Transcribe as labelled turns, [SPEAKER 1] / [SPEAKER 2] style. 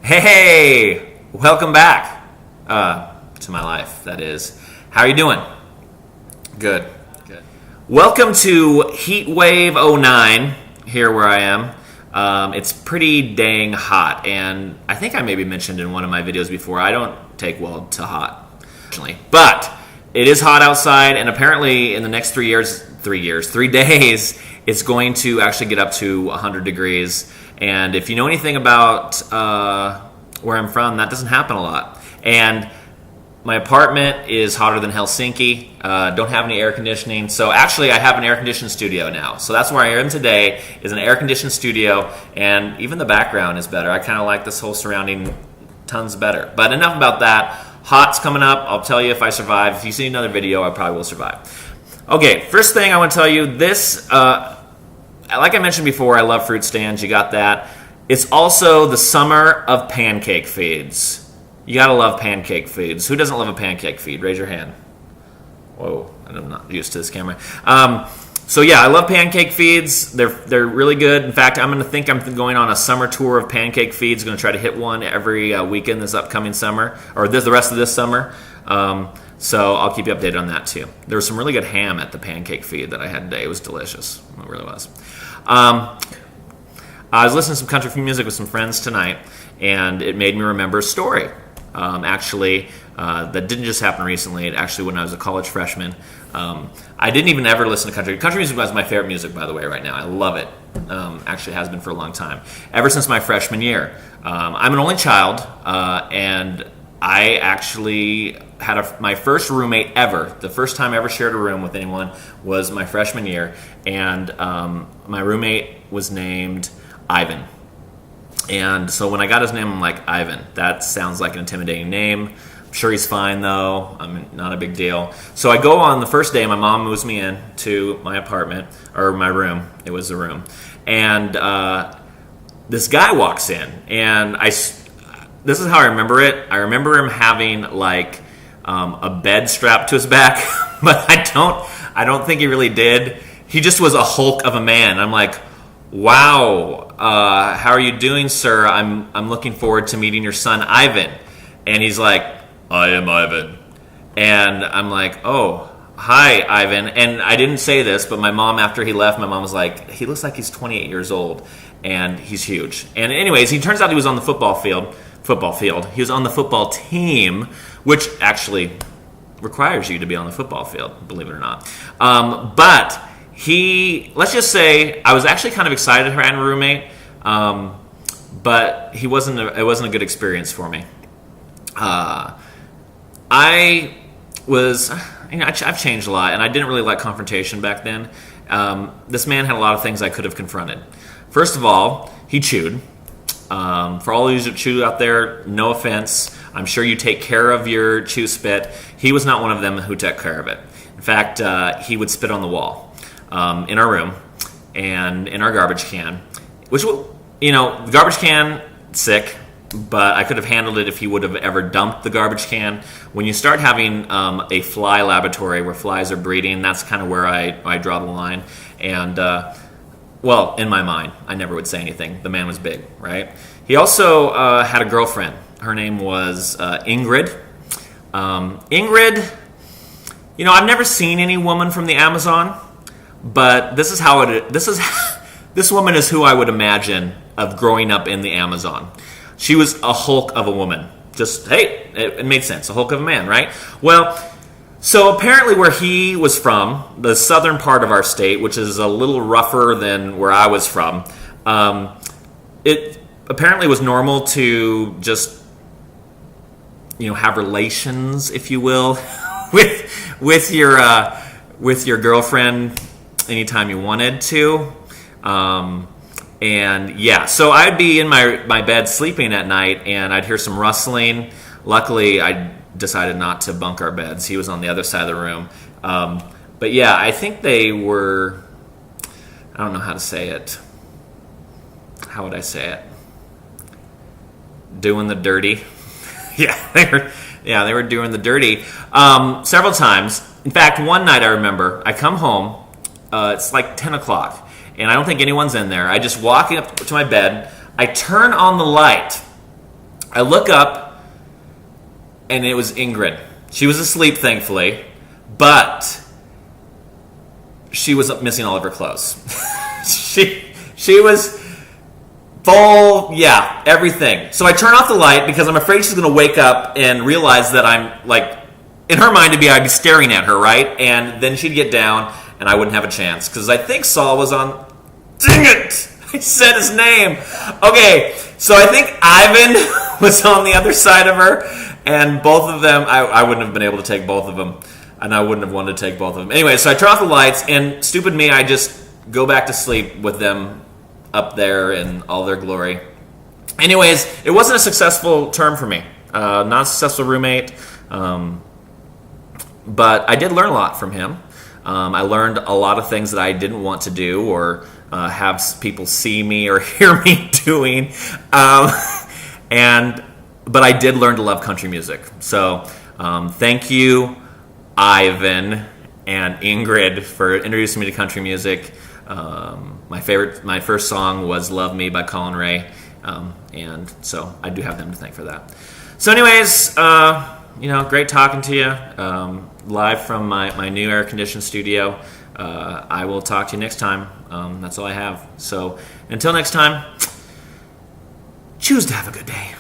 [SPEAKER 1] Hey, welcome back to my life, that is. How are you doing? Good. Welcome to Heat Wave '09, here where I am. It's pretty dang hot, and I think I maybe mentioned in one of my videos before, I don't take well to hot, unfortunately. But it is hot outside, and apparently in the next 3 days, it's going to actually get up to 100 degrees. And if you know anything about where I'm from, that doesn't happen a lot. And my apartment is hotter than Helsinki. Don't have any air conditioning. So actually, I have an air-conditioned studio now. So that's where I am today, is an air-conditioned studio. And even the background is better. I kind of like this whole surrounding tons better. But enough about that. Hot's coming up. I'll tell you if I survive. If you see another video, I probably will survive. Okay, first thing I want to tell you, this... like I mentioned before, I love fruit stands. You got that. It's also the summer of pancake feeds. You gotta love pancake feeds. Who doesn't love a pancake feed? Raise your hand. Whoa, I'm not used to this camera. So yeah, I love pancake feeds. They're really good. In fact, I'm going on a summer tour of pancake feeds. Going to try to hit one every weekend this upcoming summer, or the rest of this summer. So I'll keep you updated on that too. There was some really good ham at the pancake feed that I had today. It was delicious. It really was. I was listening to some country music with some friends tonight, and it made me remember a story. That didn't just happen recently. It actually, when I was a college freshman, I didn't even ever listen to country. Country music is my favorite music, by the way, right now. I love it. Actually, has been for a long time. Ever since my freshman year. I'm an only child, and I actually had my first roommate ever. The first time I ever shared a room with anyone was my freshman year, and my roommate was named Ivan. And so when I got his name, I'm like, Ivan, that sounds like an intimidating name. I'm sure he's fine, though. Not a big deal. So I go on the first day, my mom moves me in to my apartment, or my room. It was a room. And this guy walks in, and this is how I remember it. I remember him having like a bed strapped to his back, but I don't think he really did. He just was a hulk of a man. I'm like, wow, how are you doing, sir? I'm looking forward to meeting your son, Ivan. And he's like, I am Ivan. And I'm like, oh, hi, Ivan. And I didn't say this, but my mom, after he left, my mom was like, he looks like he's 28 years old, and he's huge. And anyways, he turns out he was on the football field. He was on the football team, which actually requires you to be on the football field, believe it or not. But let's just say, I was actually kind of excited to have a roommate, but it wasn't a good experience for me. I've changed a lot, and I didn't really like confrontation back then. This man had a lot of things I could have confronted. First of all, he chewed. For all of you who chew out there, no offense. I'm sure you take care of your chew spit. He was not one of them who took care of it. In fact, he would spit on the wall in our room and in our garbage can. Which, the garbage can, sick, but I could have handled it if he would have ever dumped the garbage can. When you start having a fly laboratory where flies are breeding, that's kind of where I draw the line. And well, in my mind, I never would say anything. The man was big, right? He also had a girlfriend. Her name was Ingrid. Ingrid, I've never seen any woman from the Amazon, but this woman is who I would imagine of growing up in the Amazon. She was a hulk of a woman. Just, hey, it made sense. A hulk of a man, right? Well, so apparently where he was from, the southern part of our state, which is a little rougher than where I was from, it apparently was normal to just, have relations, if you will, with your girlfriend anytime you wanted to. And yeah, so I'd be in my bed sleeping at night, and I'd hear some rustling. Luckily, I decided not to bunk our beds. He was on the other side of the room. But yeah, I think they were, I don't know how to say it. How would I say it? Doing the dirty. They were doing the dirty several times. In fact, one night I remember, I come home, it's like 10 o'clock, and I don't think anyone's in there. I just walk up to my bed, I turn on the light, I look up, and it was Ingrid. She was asleep, thankfully, but she was missing all of her clothes. she was full, yeah, everything. So I turn off the light because I'm afraid she's going to wake up and realize that I'm, like, in her mind, I'd be staring at her, right? And then she'd get down, and I wouldn't have a chance. Because I think Saul was on... Dang it! I said his name. Okay, so I think Ivan was on the other side of her, and both of them, I wouldn't have been able to take both of them, and I wouldn't have wanted to take both of them. Anyway, so I turn off the lights, and stupid me, I just go back to sleep with them up there in all their glory. Anyways, it wasn't a successful term for me. Not a successful roommate, but I did learn a lot from him. I learned a lot of things that I didn't want to do or have people see me or hear me doing. But I did learn to love country music. So thank you, Ivan and Ingrid, for introducing me to country music. My first song was "Love Me" by Colin Ray, and so I do have them to thank for that. So, anyways, great talking to you live from my new air-conditioned studio. I will talk to you next time. That's all I have. So, until next time, choose to have a good day.